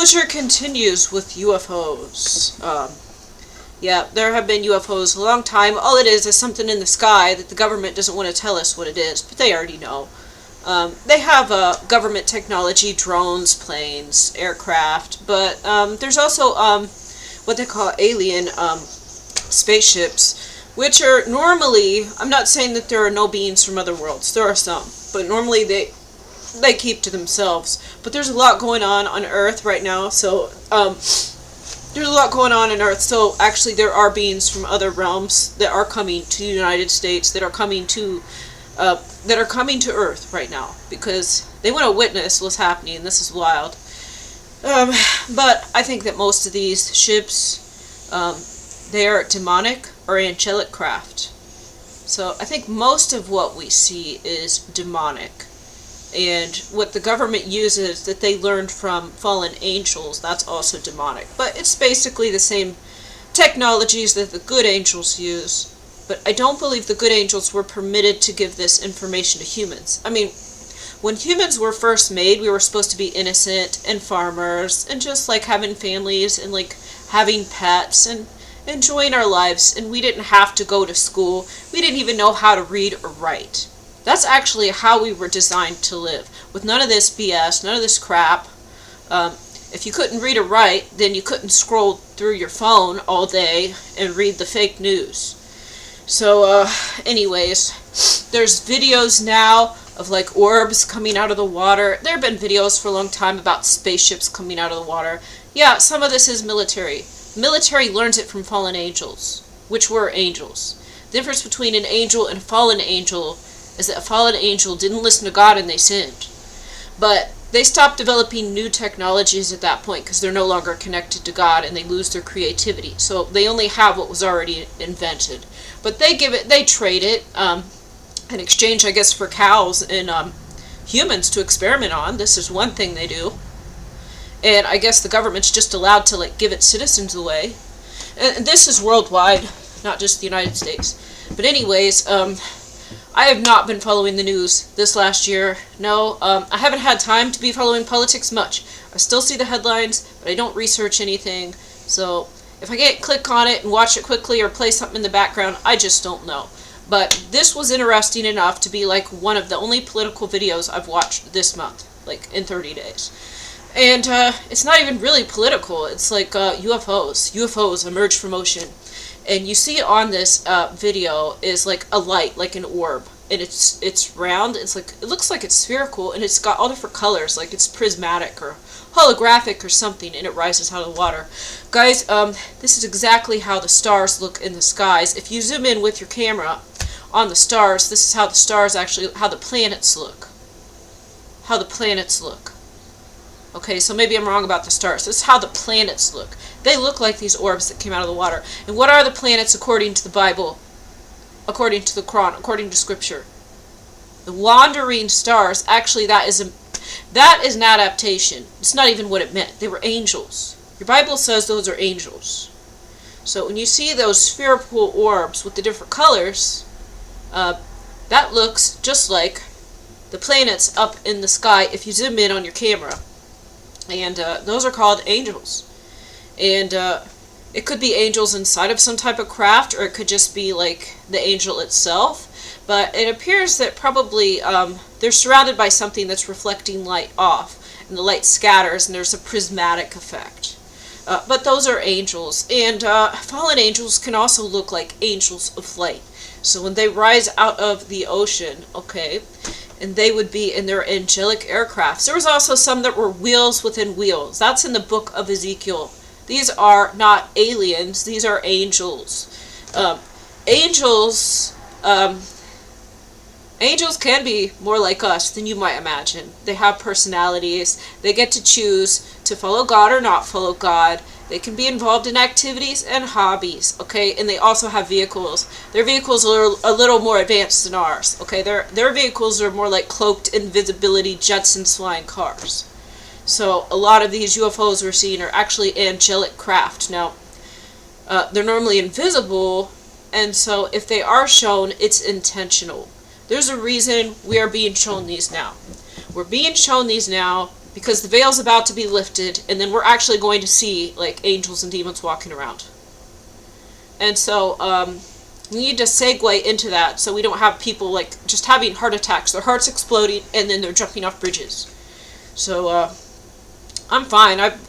disclosure continues with UFOs. Yeah, there have been UFOs a long time. All it is something in the sky that the government doesn't want to tell us what it is, but they already know. They have government technology, drones, planes, aircraft, but there's also what they call alien spaceships, which are normally, I'm not saying that there are no beings from other worlds, there are some, but normally they keep to themselves. But there's a lot going on Earth right now, so there's a lot going on Earth, so actually there are beings from other realms that are coming to the United States, that are coming to Earth right now, because they want to witness what's happening, and this is wild. But I think that most of these ships, they are demonic or angelic craft. So I think most of what we see is demonic. And what the government uses that they learned from fallen angels, that's also demonic. But it's basically the same technologies that the good angels use. But I don't believe the good angels were permitted to give this information to humans. I mean, when humans were first made, we were supposed to be innocent and farmers and just like having families and like having pets and enjoying our lives, and we didn't have to go to school. We didn't even know how to read or write. That's actually how we were designed to live, with none of this BS, none of this crap. If you couldn't read or write, then you couldn't scroll through your phone all day and read the fake news. So, anyways, there's videos now of like orbs coming out of the water. There have been videos for a long time about spaceships coming out of the water. Yeah, some of this is military. Military learns it from fallen angels, which were angels. The difference between an angel and a fallen angel is that a fallen angel didn't listen to God and they sinned. But they stopped developing new technologies at that point because they're no longer connected to God and they lose their creativity. So they only have what was already invented. But they trade it in exchange, I guess, for cows and humans to experiment on. This is one thing they do. And I guess the government's just allowed to like give its citizens away. And this is worldwide, not just the United States. But anyways, I have not been following the news this last year. No, I haven't had time to be following politics much. I still see the headlines, but I don't research anything. So if I can't click on it and watch it quickly or play something in the background, I just don't know. But this was interesting enough to be like one of the only political videos I've watched this month, like in 30 days. And it's not even really political. It's like UFOs. UFOs emerge from ocean. And you see on this video is like a light, like an orb, and it's round. It's like, it looks like it's spherical, and it's got all different colors, like it's prismatic or holographic or something, and it rises out of the water. Guys, this is exactly how the stars look in the skies. If you zoom in with your camera on the stars, this is how the stars actually, how the planets look. How the planets look. Okay, so maybe I'm wrong about the stars. This is how the planets look. They look like these orbs that came out of the water. And what are the planets according to the Bible? According to the Quran, according to Scripture? The wandering stars, actually that is an adaptation. It's not even what it meant. They were angels. Your Bible says those are angels. So when you see those spherical orbs with the different colors, that looks just like the planets up in the sky if you zoom in on your camera. And those are called angels. And it could be angels inside of some type of craft, or it could just be like the angel itself. But it appears that probably they're surrounded by something that's reflecting light off, and the light scatters, and there's a prismatic effect. But those are angels. And fallen angels can also look like angels of light. So when they rise out of the ocean, okay, and they would be in their angelic aircrafts. There was also some that were wheels within wheels. That's in the book of Ezekiel. These are not aliens. These are angels. Angels can be more like us than you might imagine. They have personalities. They get to choose to follow God or not follow God. They can be involved in activities and hobbies, okay? And they also have vehicles. Their vehicles are a little more advanced than ours, okay? Their vehicles are more like cloaked invisibility Jetsons flying cars. So a lot of these UFOs we're seeing are actually angelic craft. Now, they're normally invisible, and so if they are shown, it's intentional. There's a reason we are being shown these now. We're being shown these now because the veil's about to be lifted, and then we're actually going to see like angels and demons walking around. And so we need to segue into that so we don't have people like just having heart attacks, their hearts exploding, and then they're jumping off bridges. So I'm fine. I've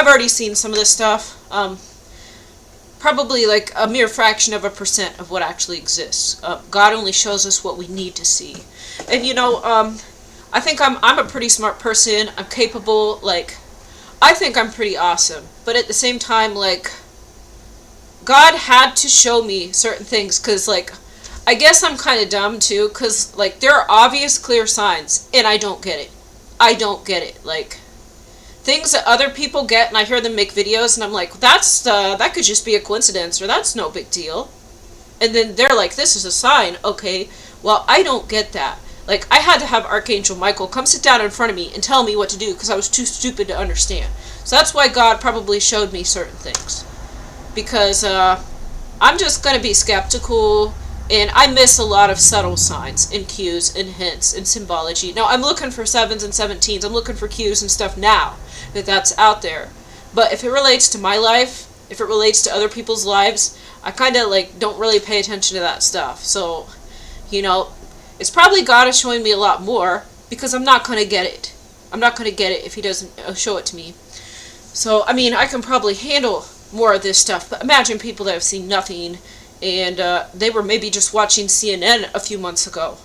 already seen some of this stuff. Probably like a mere fraction of a percent of what actually exists. God only shows us what we need to see. And I think I'm a pretty smart person. I'm capable. Like, I think I'm pretty awesome. But at the same time, like, God had to show me certain things, because, like, I guess I'm kind of dumb, too, because, like, there are obvious, clear signs, and I don't get it. I don't get it. Like, things that other people get, and I hear them make videos, and I'm like, that could just be a coincidence, or that's no big deal. And then they're like, this is a sign. Okay, well, I don't get that. Like, I had to have Archangel Michael come sit down in front of me and tell me what to do, because I was too stupid to understand. So that's why God probably showed me certain things. Because I'm just going to be skeptical, and I miss a lot of subtle signs and cues and hints and symbology. Now, I'm looking for 7s and 17s. I'm looking for cues and stuff now that's out there. But if it relates to my life, if it relates to other people's lives, I kind of like don't really pay attention to that stuff. So, it's probably God is showing me a lot more, because I'm not going to get it. I'm not going to get it if he doesn't show it to me. So, I mean, I can probably handle more of this stuff, but imagine people that have seen nothing, and they were maybe just watching CNN a few months ago.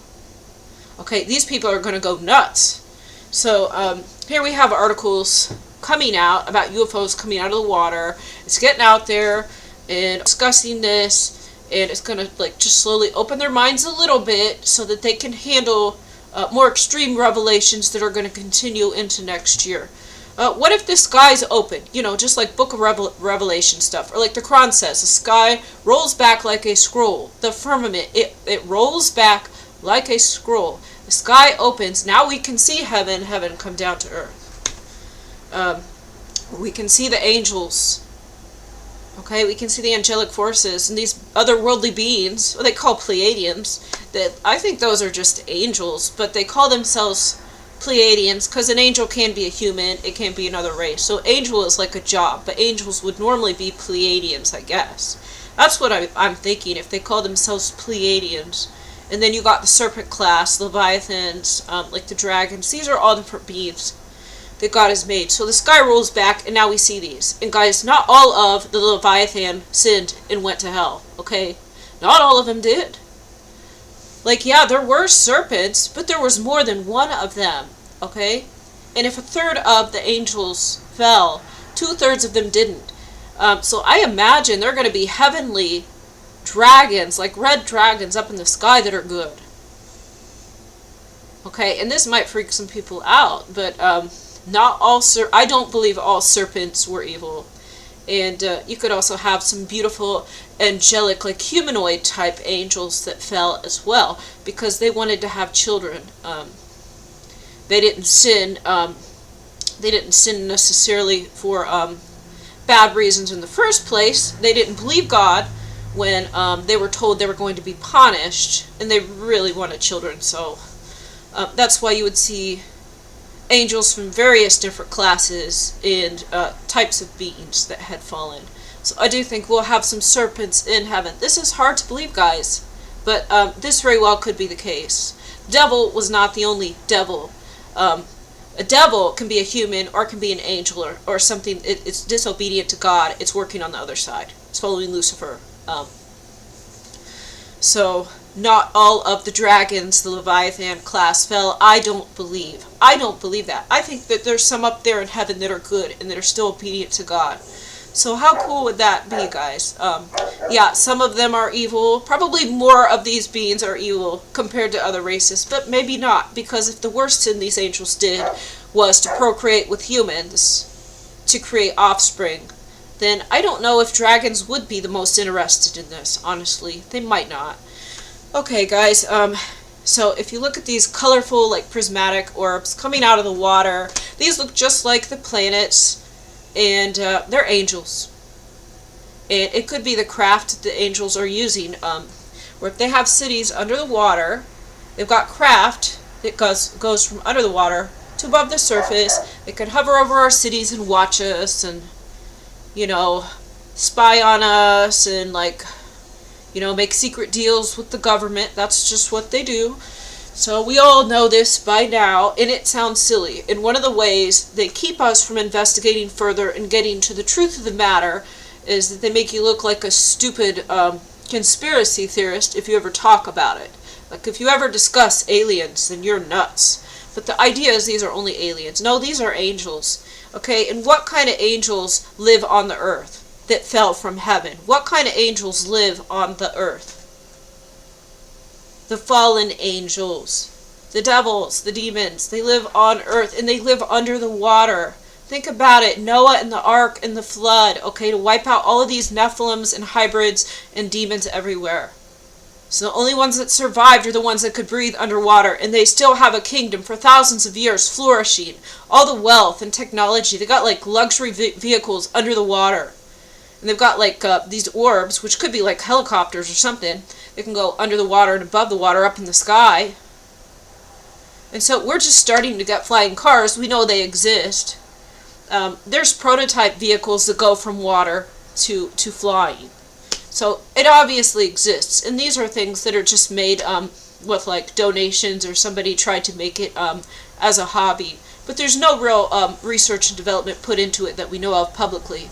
Okay, these people are going to go nuts. So here we have articles coming out about UFOs coming out of the water. It's getting out there and discussing this, and it's going to like just slowly open their minds a little bit so that they can handle more extreme revelations that are going to continue into next year. What if the sky's open? Just like Book of Revelation stuff. Or like the Quran says, the sky rolls back like a scroll. The firmament, it rolls back like a scroll. The sky opens. Now we can see heaven come down to earth. We can see the angels. Okay, we can see the angelic forces and these otherworldly beings, what they call Pleiadians. That I think those are just angels, but they call themselves Pleiadians because an angel can be a human, it can be another race. So angel is like a job, but angels would normally be Pleiadians, I guess. That's what I'm thinking, if they call themselves Pleiadians. And then you got the serpent class, Leviathans, like the dragons. These are all different beings that God has made. So the sky rolls back, and now we see these. And guys, not all of the Leviathan sinned and went to hell, okay? Not all of them did. Like, yeah, there were serpents, but there was more than one of them, okay? And if a third of the angels fell, 2/3 of them didn't. So I imagine they're going to be heavenly dragons, like red dragons up in the sky that are good. Okay, and this might freak some people out, but not all I don't believe all serpents were evil. And you could also have some beautiful angelic, like humanoid type angels that fell as well, because they wanted to have children. They didn't sin. They didn't sin necessarily for bad reasons in the first place. They didn't believe God when they were told they were going to be punished, and they really wanted children. So that's why you would see angels from various different classes and types of beings that had fallen. So I do think we'll have some serpents in heaven. This is hard to believe, guys, but this very well could be the case. Devil was not the only devil. A devil can be a human, or it can be an angel, or something. It's disobedient to God. It's working on the other side. It's following Lucifer. So not all of the dragons, the Leviathan class, fell. I don't believe that. I think that there's some up there in heaven that are good and that are still obedient to God. So how cool would that be, guys? Yeah, some of them are evil. Probably more of these beings are evil compared to other races, but maybe not, because if the worst sin these angels did was to procreate with humans, to create offspring, then I don't know if dragons would be the most interested in this, honestly. They might not. Okay, guys, so if you look at these colorful, like prismatic orbs coming out of the water, these look just like the planets, and they're angels. And it could be the craft the angels are using, where if they have cities under the water, they've got craft that goes from under the water to to above the surface. They could hover over our cities and watch us and, spy on us and, make secret deals with the government. That's just what they do. So we all know this by now, and it sounds silly. And one of the ways they keep us from investigating further and getting to the truth of the matter is that they make you look like a stupid conspiracy theorist if you ever talk about it. Like, if you ever discuss aliens, then you're nuts. But the idea is these are only aliens. No, these are angels. Okay, and what kind of angels live on the earth that fell from heaven? What kind of angels live on the earth? The fallen angels, the devils, the demons. They live on earth, and they live under the water. Think about it. Noah and the ark and the flood, okay, to wipe out all of these Nephilims and hybrids and demons everywhere. So the only ones that survived are the ones that could breathe underwater, and they still have a kingdom for thousands of years flourishing. All the wealth and technology. They got luxury vehicles under the water. And they've got these orbs, which could be like helicopters or something. They can go under the water and above the water up in the sky. And so we're just starting to get flying cars. We know they exist. There's prototype vehicles that go from water to flying. So it obviously exists. And these are things that are just made with donations, or somebody tried to make it as a hobby. But there's no real research and development put into it that we know of publicly.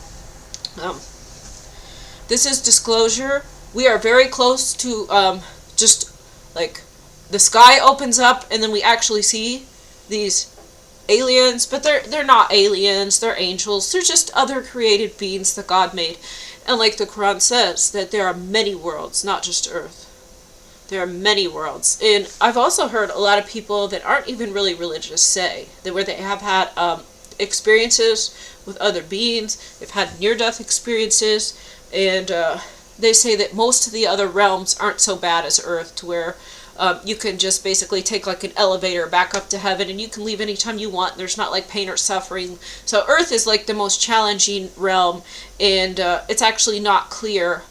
This is disclosure. We are very close to the sky opens up and then we actually see these aliens, but they're not aliens, they're angels. They're just other created beings that God made. And like the Quran says, that there are many worlds, not just Earth. There are many worlds. And I've also heard a lot of people that aren't even really religious say that where they have had experiences with other beings, they've had near-death experiences, and they say that most of the other realms aren't so bad as Earth, to where you can just basically take an elevator back up to heaven and you can leave anytime you want. There's not pain or suffering. So Earth is the most challenging realm, and it's actually not clear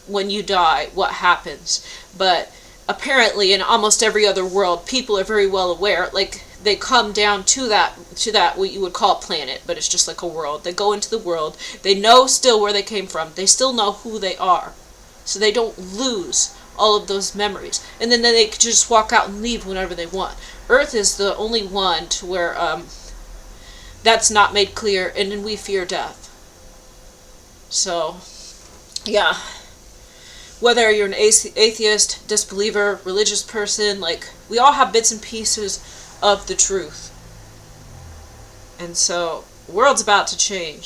when you die what happens. But apparently in almost every other world, people are very well aware. They come down to that what you would call a planet, but it's just a world. They go into the world. They know still where they came from. They still know who they are. So they don't lose all of those memories. And then they can just walk out and leave whenever they want. Earth is the only one to where that's not made clear, and then we fear death. So, yeah. Whether you're an atheist, disbeliever, religious person, we all have bits and pieces of the truth. And so, the world's about to change.